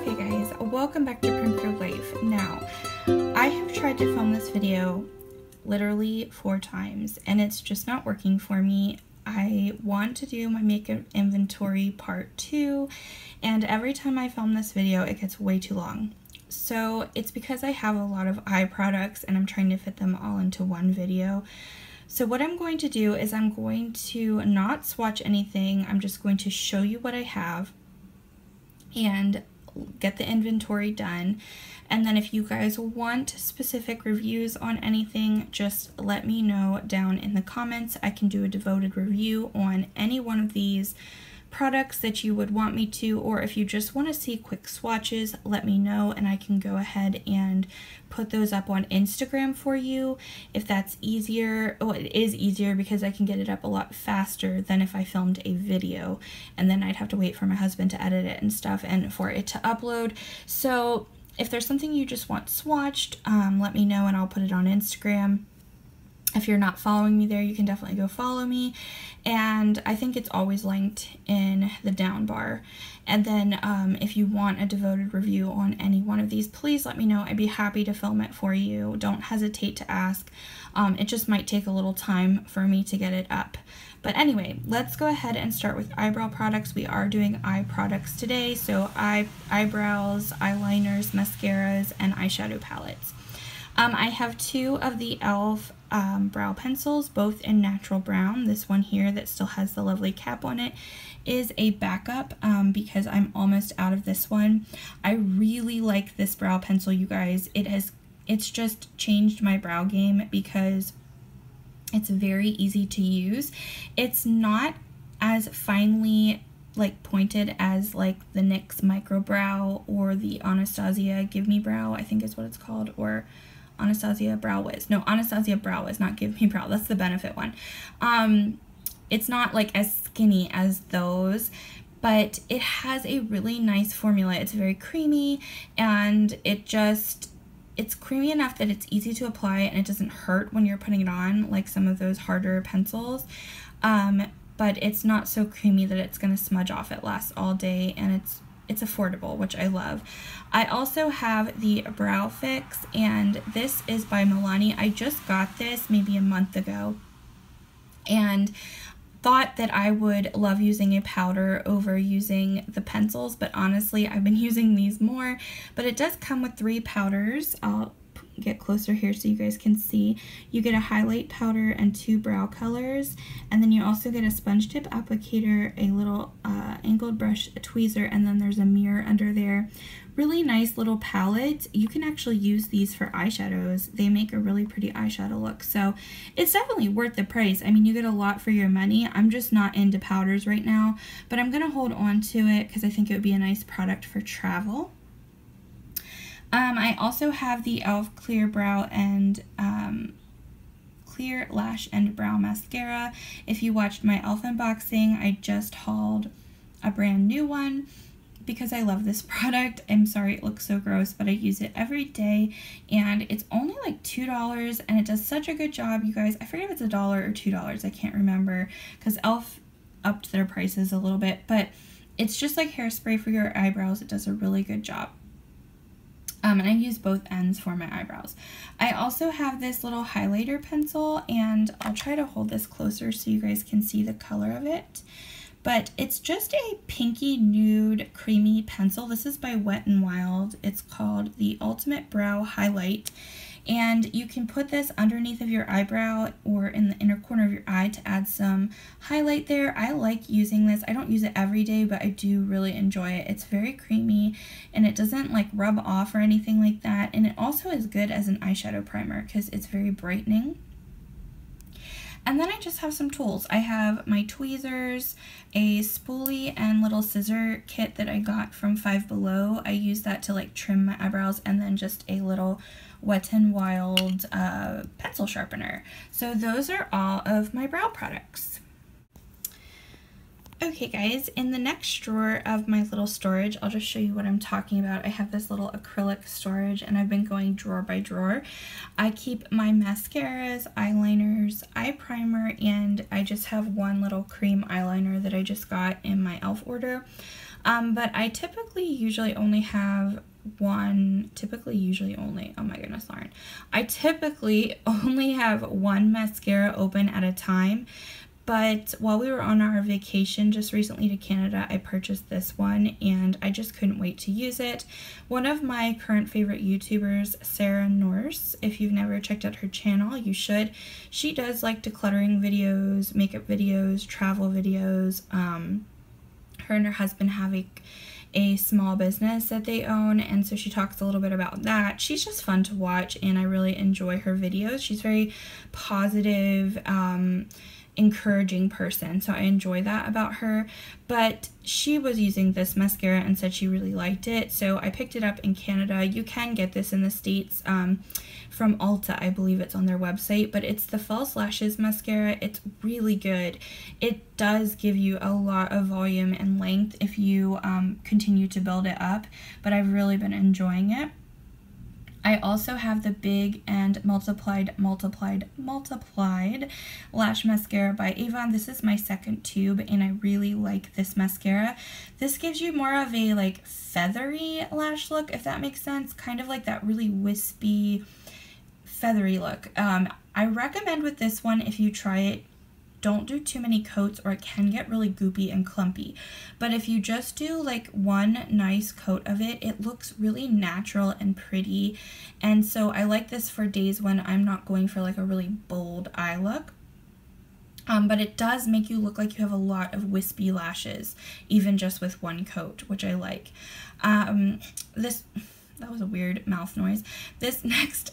Okay guys, welcome back to Primp Your Life. Now, I have tried to film this video literally 4 times and it's just not working for me. I want to do my makeup inventory part 2 and every time I film this video it gets way too long. So it's because I have a lot of eye products and I'm trying to fit them all into one video. So what I'm going to do is I'm going to not swatch anything. I'm just going to show you what I have and get the inventory done. And then if you guys want specific reviews on anything, just let me know down in the comments. I can do a devoted review on any one of these products that you would want me to, or if you just want to see quick swatches, let me know and I can go ahead and put those up on Instagram for you if that's easier. Well, it is easier because I can get it up a lot faster than if I filmed a video and then I'd have to wait for my husband to edit it and stuff and for it to upload. So if there's something you just want swatched, let me know and I'll put it on Instagram. If you're not following me there, you can definitely go follow me. And I think it's always linked in the down bar. And then if you want a devoted review on any one of these, please let me know. I'd be happy to film it for you. Don't hesitate to ask. It just might take a little time for me to get it up. But anyway, let's go ahead and start with eyebrow products. We are doing eye products today. So eyebrows, eyeliners, mascaras, and eyeshadow palettes. I have 2 of the e.l.f. Brow pencils, both in natural brown. This one here that still has the lovely cap on it is a backup because I'm almost out of this one. I really like this brow pencil, you guys. It's just changed my brow game because it's very easy to use. It's not as finely like pointed as like the NYX Micro Brow or the Anastasia Give Me Brow, I think is what it's called, or Anastasia Brow Wiz. No, Anastasia Brow Wiz, not Give Me Brow. That's the Benefit one. It's not like as skinny as those, but it has a really nice formula. It's very creamy and it's creamy enough that it's easy to apply and it doesn't hurt when you're putting it on like some of those harder pencils. But it's not so creamy that it's going to smudge off. It lasts all day and it's affordable, which I love. I also have the Brow Fix, and this is by Milani. I just got this maybe a month ago and thought that I would love using a powder over using the pencils, but honestly I've been using these more. But it does come with 3 powders. I'll get closer here so you guys can see. You get a highlight powder and 2 brow colors, and then you also get a sponge tip applicator, a little angled brush, a tweezer, and then there's a mirror under there. Really nice little palette. You can actually use these for eyeshadows. They make a really pretty eyeshadow look, so it's definitely worth the price. I mean, you get a lot for your money. I'm just not into powders right now, but I'm gonna hold on to it because I think it would be a nice product for travel. I also have the e.l.f. Clear Brow and Clear Lash and Brow Mascara. If you watched my e.l.f. unboxing, I just hauled a brand new one because I love this product. I'm sorry it looks so gross, but I use it every day and it's only like $2 and it does such a good job, you guys. I forget if it's $1 or $2, I can't remember because e.l.f. upped their prices a little bit, but it's just like hairspray for your eyebrows. It does a really good job. And I use both ends for my eyebrows. I also have this little highlighter pencil, and I'll try to hold this closer so you guys can see the color of it. But it's just a pinky nude creamy pencil. This is by Wet n Wild. It's called the Ultimate Brow Highlight. And you can put this underneath of your eyebrow or in the inner corner of your eye to add some highlight there. I like using this. I don't use it every day, but I do really enjoy it. It's very creamy and it doesn't like rub off or anything like that. And it also is good as an eyeshadow primer because it's very brightening. And then I just have some tools. I have my tweezers, a spoolie, and little scissor kit that I got from Five Below. I use that to like trim my eyebrows, and then just a little Wet n Wild pencil sharpener. So those are all of my brow products. Okay guys, in the next drawer of my little storage, I'll just show you what I'm talking about. I have this little acrylic storage and I've been going drawer by drawer. I keep my mascaras, eyeliners, eye primer, and I just have one little cream eyeliner that I just got in my e.l.f. order. But I usually only have one, oh my goodness, Lauren. I typically only have one mascara open at a time. But while we were on our vacation just recently to Canada, I purchased this one and I just couldn't wait to use it. One of my current favorite YouTubers, Sarah Norse, if you've never checked out her channel, you should. She does like decluttering videos, makeup videos, travel videos. Her and her husband have a small business that they own, and so she talks a little bit about that. She's just fun to watch and I really enjoy her videos. She's very positive, encouraging person, so I enjoy that about her. But she was using this mascara and said she really liked it, so I picked it up in Canada. You can get this in the States from Ulta, I believe it's on their website, but it's the False Lashes mascara. It's really good. It does give you a lot of volume and length if you continue to build it up, but I've really been enjoying it. I also have the Big and Multiplied Lash Mascara by Avon. This is my second tube and I really like this mascara. This gives you more of a like feathery lash look, if that makes sense. Kind of like that really wispy, feathery look. I recommend with this one, if you try it, don't do too many coats or it can get really goopy and clumpy. But if you just do like one nice coat of it, it looks really natural and pretty. And so I like this for days when I'm not going for like a really bold eye look. But it does make you look like you have a lot of wispy lashes, even just with one coat, which I like. That was a weird mouth noise. This next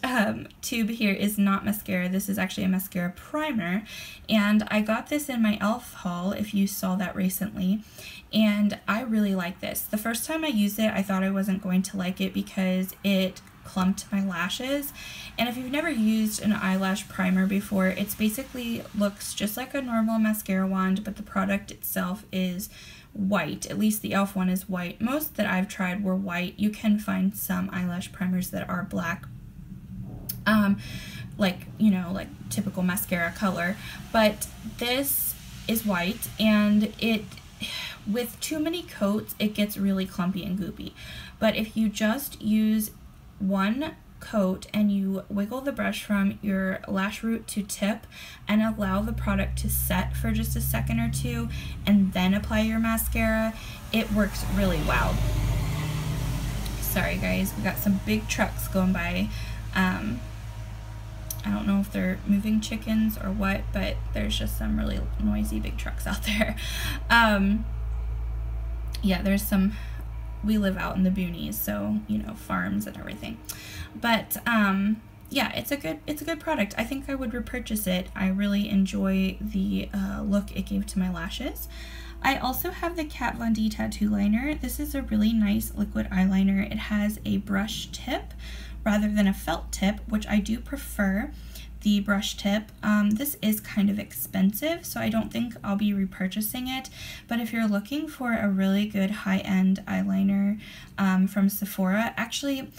tube here is not mascara. This is actually a mascara primer. And I got this in my e.l.f. haul, if you saw that recently. And I really like this. The first time I used it, I thought I wasn't going to like it because it clumped my lashes. And if you've never used an eyelash primer before, it's basically looks just like a normal mascara wand, but the product itself is white. At least the e.l.f. one is white. Most that I've tried were white. You can find some eyelash primers that are black, like, you know, like typical mascara color, but this is white, and it, with too many coats, it gets really clumpy and goopy. But if you just use one coat and you wiggle the brush from your lash root to tip and allow the product to set for just a second or two and then apply your mascara, it works really well. Sorry guys, we got some big trucks going by. I don't know if they're moving chickens or what, but there's just some really noisy big trucks out there. Yeah, there's some, we live out in the boonies, so, you know, farms and everything. But yeah, it's a good product. I think I would repurchase it. I really enjoy the look it gave to my lashes. I also have the Kat Von D Tattoo Liner. This is a really nice liquid eyeliner. It has a brush tip rather than a felt tip, which I do prefer the brush tip. This is kind of expensive, so I don't think I'll be repurchasing it. But if you're looking for a really good high-end eyeliner from Sephora, actually,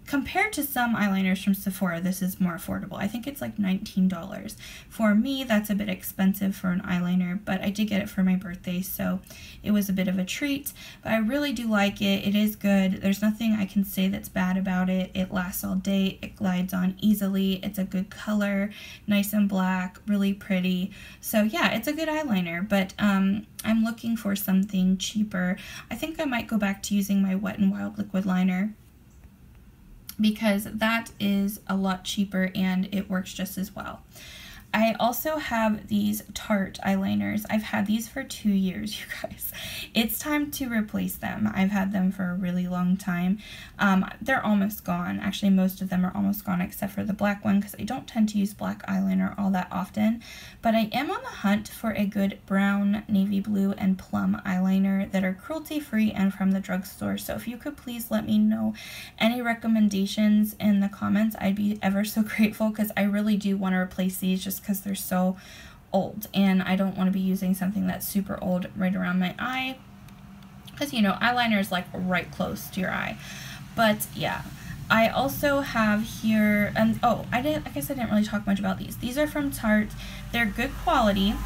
compared to some eyeliners from Sephora, this is more affordable. I think it's like $19. For me, that's a bit expensive for an eyeliner, but I did get it for my birthday, so it was a bit of a treat. But I really do like it. It is good. There's nothing I can say that's bad about it. It lasts all day. It glides on easily. It's a good color, nice and black, really pretty. So yeah, it's a good eyeliner, but I'm looking for something cheaper. I think I might go back to using my Wet n Wild liquid liner, because that is a lot cheaper and it works just as well. I also have these Tarte eyeliners. I've had these for 2 years, you guys. It's time to replace them. I've had them for a really long time. They're almost gone. Actually, most of them are almost gone except for the black one, because I don't tend to use black eyeliner all that often. But I am on the hunt for a good brown, navy blue, and plum eyeliner that are cruelty-free and from the drugstore. So if you could please let me know any recommendations in the comments, I'd be ever so grateful, because I really do want to replace these just because they're so old, and I don't want to be using something that's super old right around my eye, because, you know, eyeliner is like right close to your eye. But yeah, I also have here, and oh, I guess I didn't really talk much about these. These are from Tarte. They're good quality.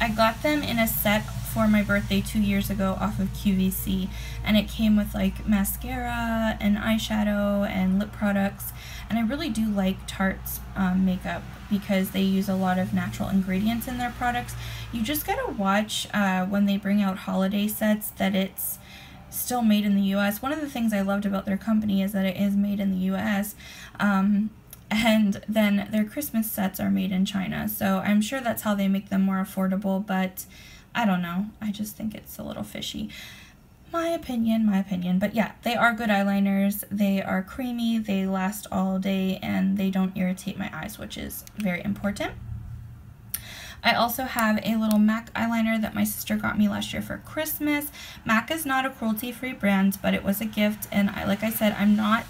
I got them in a set for my birthday 2 years ago off of QVC, and it came with like mascara and eyeshadow and lip products. And I really do like Tarte's makeup because they use a lot of natural ingredients in their products. You just gotta watch when they bring out holiday sets that it's still made in the US. One of the things I loved about their company is that it is made in the US. And then their Christmas sets are made in China. So I'm sure that's how they make them more affordable, but I don't know. I just think it's a little fishy. My opinion. But yeah, they are good eyeliners. They are creamy, they last all day, and they don't irritate my eyes, which is very important. I also have a little MAC eyeliner that my sister got me last year for Christmas. MAC is not a cruelty-free brand, but it was a gift, and like I said, I'm not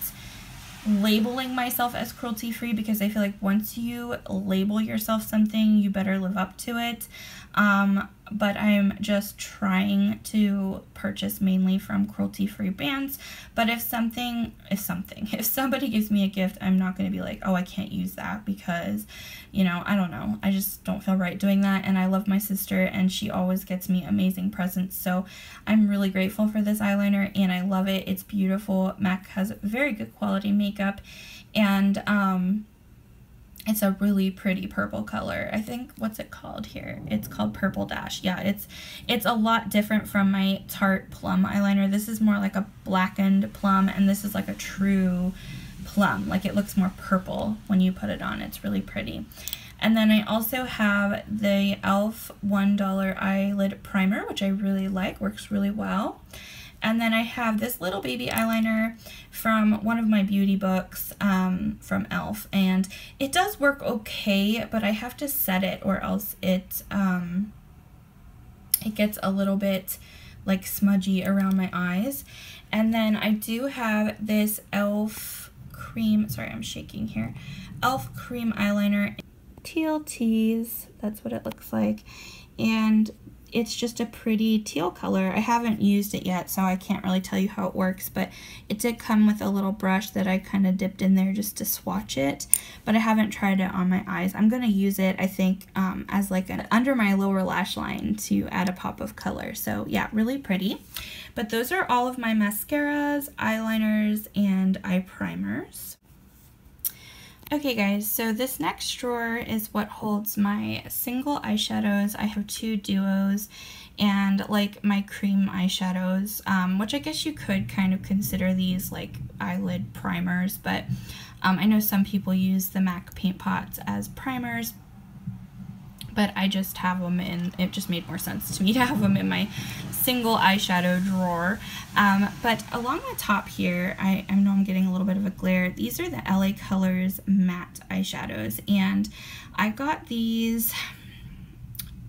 labeling myself as cruelty-free because I feel like once you label yourself something, you better live up to it. But I'm just trying to purchase mainly from cruelty-free brands. But if somebody gives me a gift, I'm not going to be like, oh, I can't use that because, you know, I don't know. I just don't feel right doing that. And I love my sister, and she always gets me amazing presents. So I'm really grateful for this eyeliner, and I love it. It's beautiful. MAC has very good quality makeup, and it's a really pretty purple color. I think, what's it called here? It's called Purple Dash. Yeah, it's a lot different from my Tarte Plum eyeliner. This is more like a blackened plum, and this is like a true plum. Like, it looks more purple when you put it on. It's really pretty. And then I also have the e.l.f. $1 eyelid primer, which I really like. Works really well. And then I have this little baby eyeliner from one of my beauty books from e.l.f. And it does work okay, but I have to set it or else it gets a little bit like smudgy around my eyes. And then I do have this e.l.f. cream, sorry, I'm shaking here, e.l.f. cream eyeliner. Teal Tease, that's what it looks like. And it's just a pretty teal color. I haven't used it yet, so I can't really tell you how it works, but it did come with a little brush that I kind of dipped in there just to swatch it, but I haven't tried it on my eyes. I'm going to use it, I think, as like under my lower lash line to add a pop of color. So yeah, really pretty. But those are all of my mascaras, eyeliners, and eye primers. Okay guys, so this next drawer is what holds my single eyeshadows. I have 2 duos and like my cream eyeshadows, which I guess you could kind of consider these like eyelid primers, but I know some people use the MAC paint pots as primers, but I just have them in, it just made more sense to me to have them in my single eyeshadow drawer. But along the top here, I know I'm getting a little bit of a glare. These are the LA Colors matte eyeshadows, and I got these,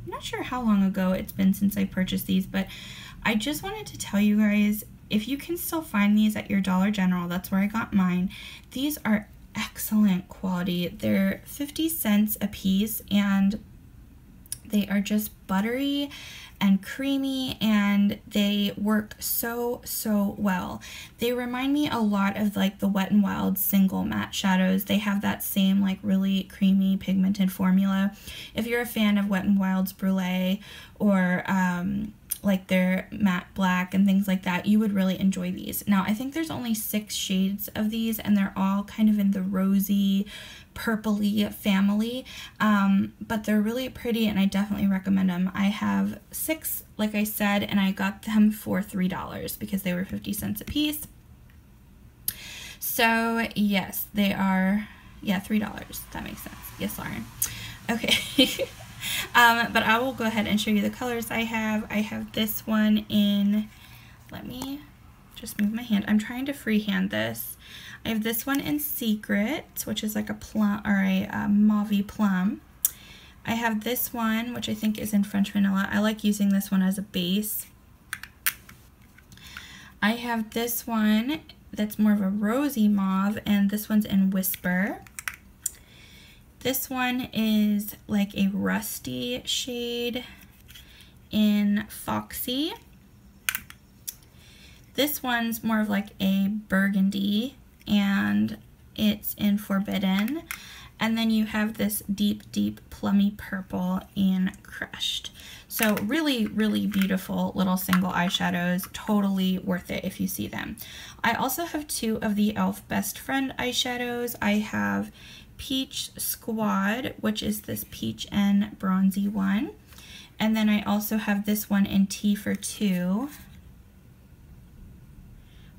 I'm not sure how long ago it's been since I purchased these, but I just wanted to tell you guys, if you can still find these at your Dollar General, that's where I got mine. These are excellent quality. They're 50 cents a piece, and they are just buttery and creamy, and they work so well. They remind me a lot of like the Wet n Wild single matte shadows. They have that same like really creamy pigmented formula. If you're a fan of Wet n Wild's Brulee or like their matte black and things like that, you would really enjoy these. Now I think there's only 6 shades of these, and they're all kind of in the rosy purpley family, but they're really pretty, and I definitely recommend them. I have 6, like I said, and I got them for $3 because they were 50 cents a piece. So yes, they are, yeah, $3. That makes sense. Yes, Lauren. Okay. But I will go ahead and show you the colors I have. I have this one in, let me just move my hand. I'm trying to freehand this. I have this one in Secret, which is like a plum or a mauve plum. I have this one, which I think is in French Vanilla. I like using this one as a base. I have this one that's more of a rosy mauve, and this one's in Whisper. This one is like a rusty shade in Foxy. This one's more of like a burgundy, and it's in Forbidden. And then you have this deep, deep plummy purple in Crushed. So really, really beautiful little single eyeshadows. Totally worth it if you see them. I also have two of the e.l.f. Best Friend eyeshadows. I have Peach Squad, which is this peach and bronzy one. And then I also have this one in Tea for Two,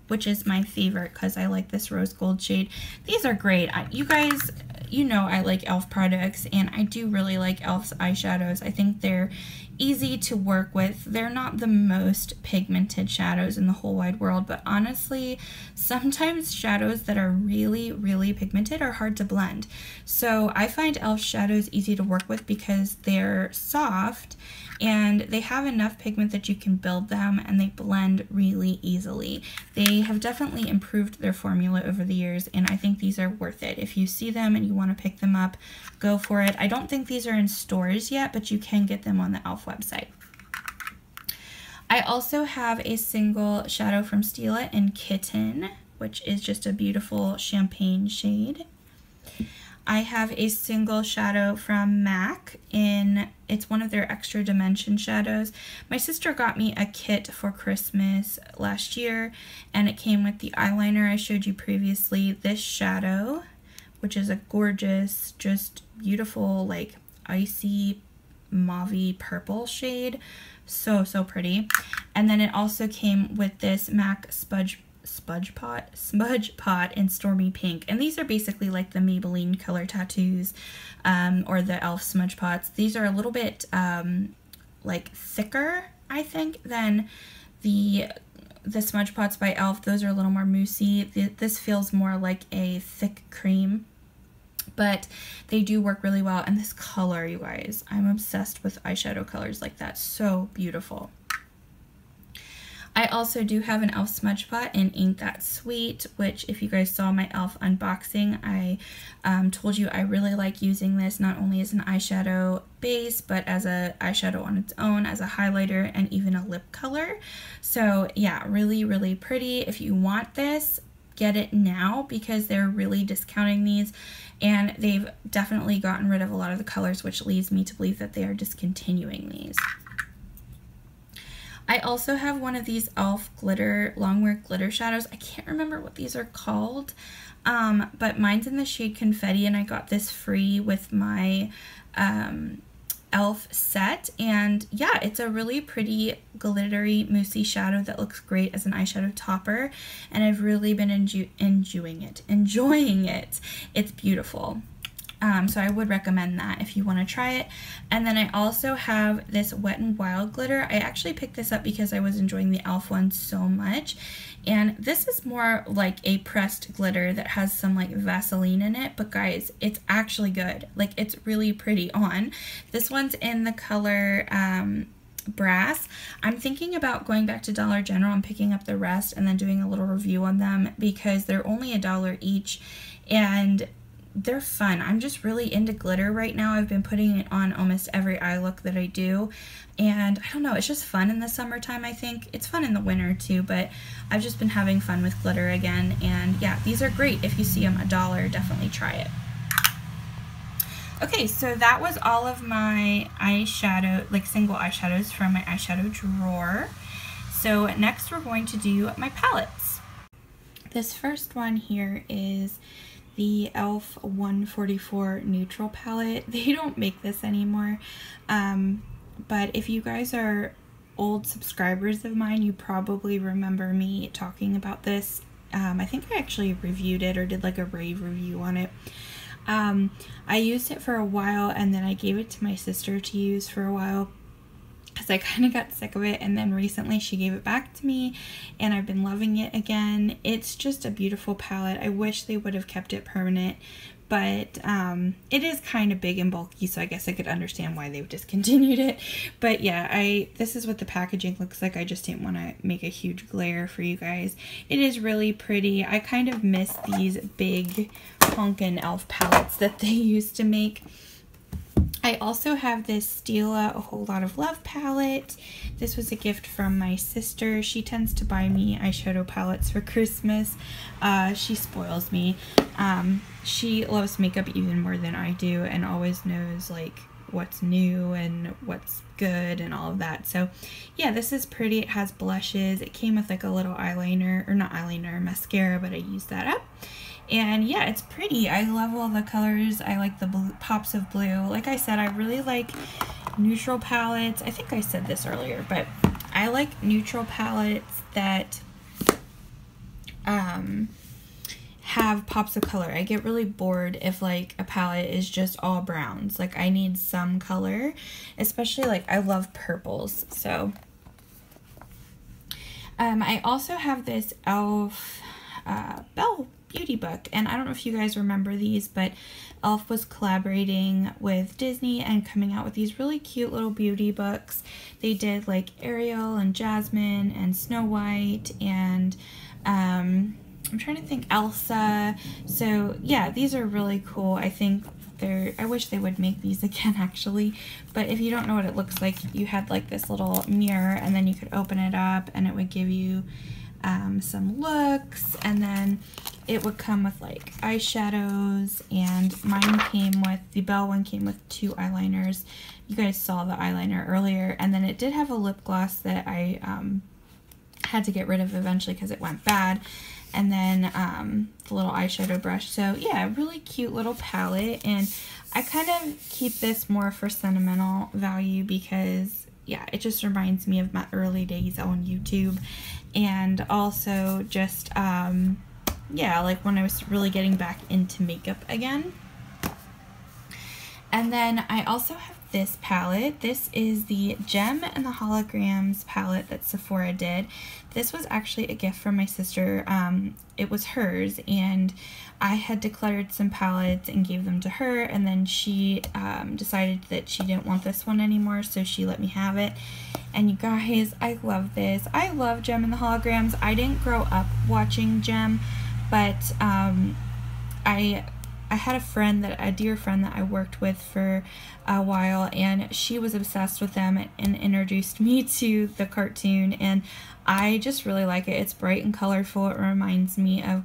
which is my favorite because I like this rose gold shade. These are great. You guys, you know I like e.l.f. products, and I do really like e.l.f.'s eyeshadows. I think they're easy to work with. They're not the most pigmented shadows in the whole wide world, but honestly, sometimes shadows that are really, really pigmented are hard to blend. So I find e.l.f. shadows easy to work with because they're soft and they have enough pigment that you can build them, and they blend really easily. They have definitely improved their formula over the years, and I think these are worth it. If you see them and you want to pick them up, go for it. I don't think these are in stores yet, but you can get them on the e.l.f. website. I also have a single shadow from Stila in Kitten, which is just a beautiful champagne shade. I have a single shadow from MAC in, it's one of their extra dimension shadows. My sister got me a kit for Christmas last year, and it came with the eyeliner I showed you previously, this shadow, which is a gorgeous, just beautiful, like icy mauvey purple shade. So, so pretty. And then it also came with this MAC Smudge Pot in Stormy Pink, and these are basically like the Maybelline color tattoos or the e.l.f. smudge pots. These are a little bit like thicker, I think, than the smudge pots by e.l.f. Those are a little more moussey. This feels more like a thick cream, but they do work really well. And this color, you guys, I'm obsessed with eyeshadow colors like that. So beautiful. I also do have an e.l.f. smudge pot in Ain't That Sweet, which if you guys saw my e.l.f. unboxing, I told you I really like using this not only as an eyeshadow base, but as an eyeshadow on its own, as a highlighter, and even a lip color. So yeah, really, really pretty. If you want this, get it now because they're really discounting these, and they've definitely gotten rid of a lot of the colors, which leads me to believe that they are discontinuing these. I also have one of these e.l.f. glitter, longwear glitter shadows. I can't remember what these are called, but mine's in the shade Confetti, and I got this free with my e.l.f. set. And yeah, it's a really pretty glittery moussey shadow that looks great as an eyeshadow topper, and I've really been enjoying it. It's beautiful. So I would recommend that if you want to try it. And then I also have this Wet n Wild glitter. I actually picked this up because I was enjoying the e.l.f. one so much. And this is more like a pressed glitter that has some like Vaseline in it. But guys, it's actually good. Like, it's really pretty on. This one's in the color Brass. I'm thinking about going back to Dollar General and picking up the rest and then doing a little review on them because they're only $1 each. And they're fun. I'm just really into glitter right now. I've been putting it on almost every eye look that I do, and I don't know, it's just fun in the summertime. I think it's fun in the winter too, but I've just been having fun with glitter again. And yeah, these are great. If you see them $1, definitely try it. Okay, so that was all of my eyeshadow, like single eyeshadows from my eyeshadow drawer. So next we're going to do my palettes. This first one here is the e.l.f. 144 Neutral palette. They don't make this anymore, but if you guys are old subscribers of mine, you probably remember me talking about this. I think I actually reviewed it or did like a rave review on it. I used it for a while, and then I gave it to my sister to use for a while because I kind of got sick of it, and then recently she gave it back to me and I've been loving it again. It's just a beautiful palette. I wish they would have kept it permanent, but it is kind of big and bulky, so I guess I could understand why they've discontinued it. But yeah, this is what the packaging looks like. I just didn't want to make a huge glare for you guys. It is really pretty. I kind of miss these big honkin' e.l.f. palettes that they used to make. I also have this Stila A Whole Lot of Love palette. This was a gift from my sister. She tends to buy me eyeshadow palettes for Christmas. She spoils me. She loves makeup even more than I do and always knows like what's new and what's good and all of that. So yeah, this is pretty. It has blushes. It came with like a little eyeliner, or not eyeliner, mascara, but I used that up. And yeah, it's pretty. I love all the colors. I like the blue, pops of blue. Like I said, I really like neutral palettes. I think I said this earlier, but I like neutral palettes that have pops of color. I get really bored if like a palette is just all browns. Like I need some color, especially like I love purples. So I also have this e.l.f. Belle Beauty book, and I don't know if you guys remember these, but e.l.f. was collaborating with Disney and coming out with these really cute little beauty books. They did like Ariel and Jasmine and Snow White and I'm trying to think, Elsa. So yeah, these are really cool. I think I wish they would make these again actually. But if you don't know what it looks like, you had like this little mirror and then you could open it up and it would give you some looks, and then it would come with like eyeshadows, and mine came with, the Belle one came with 2 eyeliners. You guys saw the eyeliner earlier, and then it did have a lip gloss that I had to get rid of eventually because it went bad, and then the little eyeshadow brush. So yeah, really cute little palette, and I kind of keep this more for sentimental value because yeah, it just reminds me of my early days on YouTube, and also just yeah, like when I was really getting back into makeup again. And then I also have this palette. This is the Gem and the Holograms palette that Sephora did. This was actually a gift from my sister. It was hers, and I had decluttered some palettes and gave them to her, and then she decided that she didn't want this one anymore, so she let me have it. And you guys, I love this. I love Gem and the Holograms. I didn't grow up watching Gem, but I had a dear friend that I worked with for a while, and she was obsessed with them and introduced me to the cartoon, and I just really like it. It's bright and colorful. It reminds me of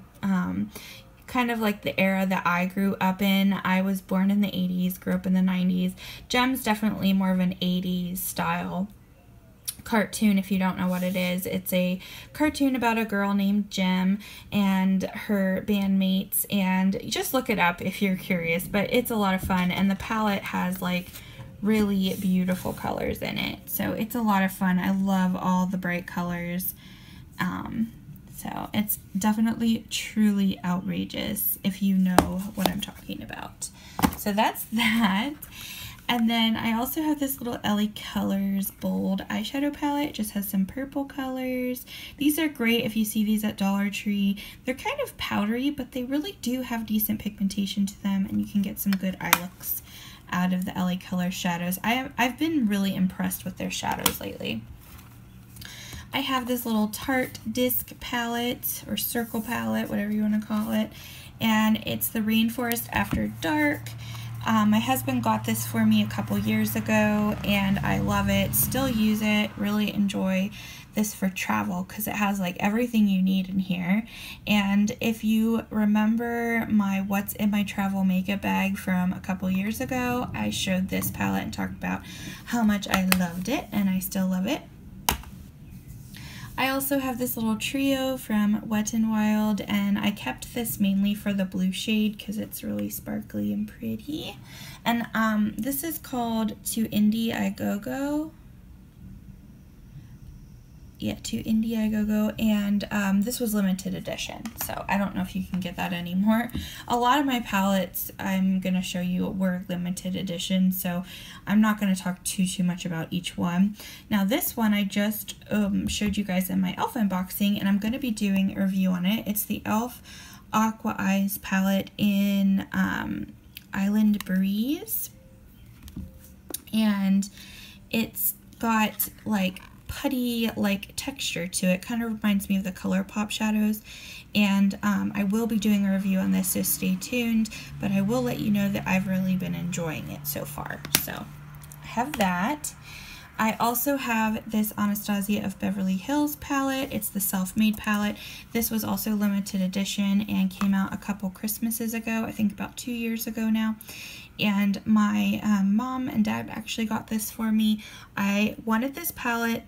kind of like the era that I grew up in. I was born in the 80s, grew up in the 90s. Gem's definitely more of an 80s style cartoon. If you don't know what it is, it's a cartoon about a girl named Gem and her bandmates, and just look it up if you're curious, but it's a lot of fun, and the palette has like really beautiful colors in it, so it's a lot of fun. I love all the bright colors, so it's definitely truly outrageous if you know what I'm talking about. So that's that. And then I also have this little LA Colors Bold eyeshadow palette. It just has some purple colors. These are great if you see these at Dollar Tree. They're kind of powdery, but they really do have decent pigmentation to them, and you can get some good eye looks out of the LA Colors shadows. I've been really impressed with their shadows lately. I have this little Tarte disc palette, or circle palette, whatever you want to call it, and it's the Rainforest After Dark. My husband got this for me a couple years ago, and I love it, still use it, really enjoy this for travel because it has like everything you need in here. And if you remember my what's in my travel makeup bag from a couple years ago, I showed this palette and talked about how much I loved it, and I still love it. I also have this little trio from Wet n Wild, and I kept this mainly for the blue shade because it's really sparkly and pretty. And this is called To Indie I Go Go. Yeah, To Indie I Go Go, and this was limited edition, so I don't know if you can get that anymore. A lot of my palettes I'm going to show you were limited edition, so I'm not going to talk too much about each one. Now this one I just showed you guys in my e.l.f. unboxing, and I'm going to be doing a review on it. It's the e.l.f. Aqua Eyes palette in Island Breeze, and it's got like putty like texture to it. Kind of reminds me of the ColourPop shadows, and I will be doing a review on this, so stay tuned, but I will let you know that I've really been enjoying it so far. So I have that. I also have this Anastasia of Beverly Hills palette. It's the self-made palette. This was also limited edition and came out a couple Christmases ago, I think about 2 years ago now. And my mom and dad actually got this for me. I wanted this palette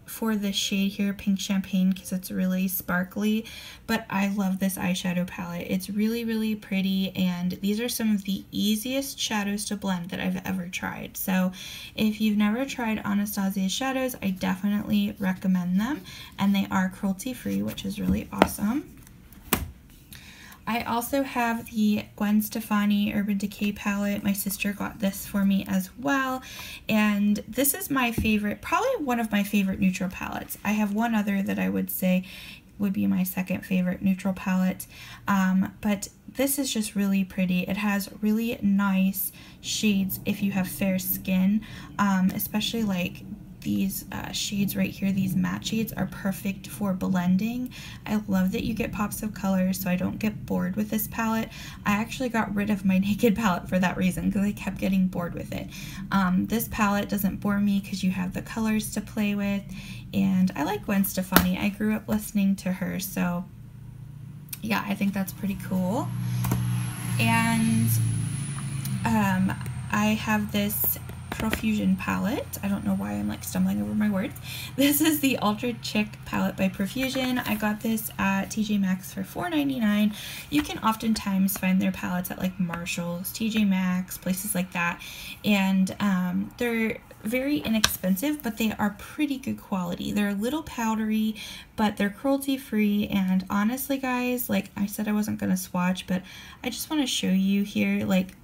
for this shade here, Pink Champagne, because it's really sparkly, but I love this eyeshadow palette. It's really, really pretty, and these are some of the easiest shadows to blend that I've ever tried. So if you've never tried Anastasia shadows, I definitely recommend them, and they are cruelty-free, which is really awesome. I also have the Gwen Stefani Urban Decay palette. My sister got this for me as well, and this is my favorite, probably one of my favorite neutral palettes. I have one other that I would say would be my second favorite neutral palette, but this is just really pretty. It has really nice shades if you have fair skin, especially like these shades right here. These matte shades are perfect for blending. I love that you get pops of color, so I don't get bored with this palette. I actually got rid of my Naked palette for that reason, because I kept getting bored with it. This palette doesn't bore me because you have the colors to play with, and I like Gwen Stefani. I grew up listening to her, so yeah, I think that's pretty cool. And I have this Profusion palette. I don't know why I'm like stumbling over my words. This is the Ultra Chic palette by Profusion. I got this at TJ Maxx for $4.99. You can oftentimes find their palettes at like Marshalls, TJ Maxx, places like that, and they're very inexpensive, but they are pretty good quality. They're a little powdery, but they're cruelty free, and honestly guys, like I said I wasn't gonna swatch, but I just want to show you here, like,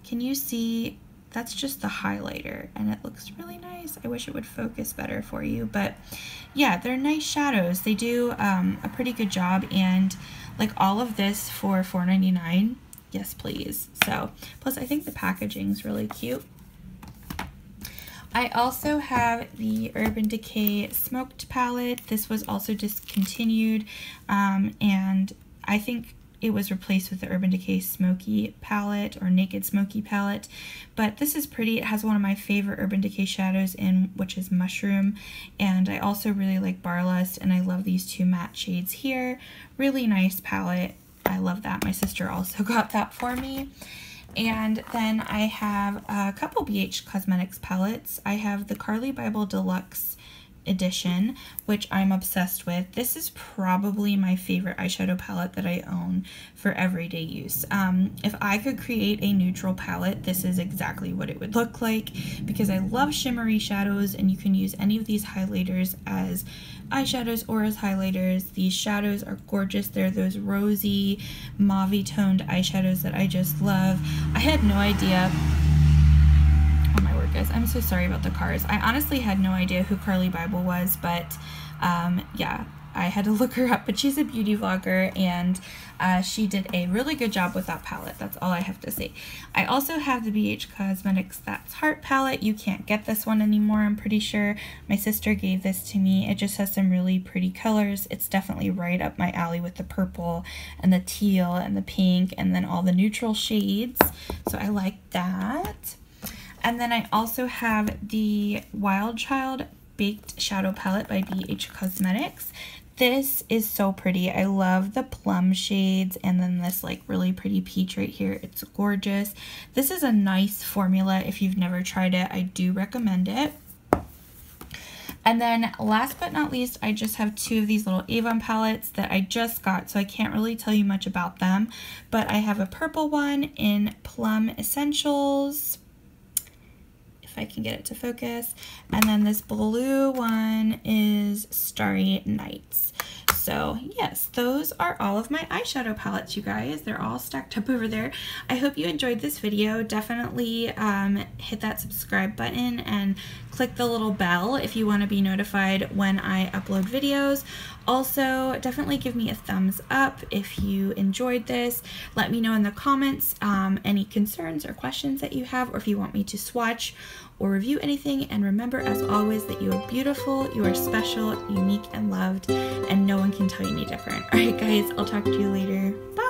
can you see? That's just the highlighter, and it looks really nice. I wish it would focus better for you, but yeah, they're nice shadows. They do a pretty good job, and like all of this for $4.99, yes please. So, plus I think the packaging is really cute. I also have the Urban Decay Smoked palette. This was also discontinued, and I think it was replaced with the Urban Decay Smoky palette, or Naked Smoky palette, but this is pretty. It has one of my favorite Urban Decay shadows in, which is Mushroom, and I also really like Barlust, and I love these two matte shades here. Really nice palette. I love that. My sister also got that for me. And then I have a couple BH Cosmetics palettes. I have the Carli Bybel Deluxe Edition, which I'm obsessed with. This is probably my favorite eyeshadow palette that I own for everyday use. If I could create a neutral palette, this is exactly what it would look like, because I love shimmery shadows, and you can use any of these highlighters as eyeshadows or as highlighters. These shadows are gorgeous. They're those rosy, mauve-y toned eyeshadows that I just love. I had no idea. Oh my word, guys, I'm so sorry about the cars. I honestly had no idea who Carli Bybel was, but yeah, I had to look her up, but she's a beauty vlogger, and she did a really good job with that palette. That's all I have to say. I also have the BH Cosmetics That's Heart palette. You can't get this one anymore, I'm pretty sure. My sister gave this to me. It just has some really pretty colors. It's definitely right up my alley with the purple and the teal and the pink and then all the neutral shades, so I like that. And then I also have the Wild Child Baked Shadow Palette by BH Cosmetics. This is so pretty. I love the plum shades, and then this like really pretty peach right here. It's gorgeous. This is a nice formula. If you've never tried it, I do recommend it. And then last but not least, I just have two of these little Avon palettes that I just got, so I can't really tell you much about them. But I have a purple one in Plum Essentials, if I can get it to focus, and then this blue one is Starry Nights. So yes, those are all of my eyeshadow palettes, you guys. They're all stacked up over there. I hope you enjoyed this video. Definitely hit that subscribe button and click the little bell if you want to be notified when I upload videos. Also, definitely give me a thumbs up if you enjoyed this. Let me know in the comments any concerns or questions that you have, or if you want me to swatch or review anything. And remember, as always, that you are beautiful, you are special, unique, and loved, and no one can tell you any different. All right, guys, I'll talk to you later. Bye.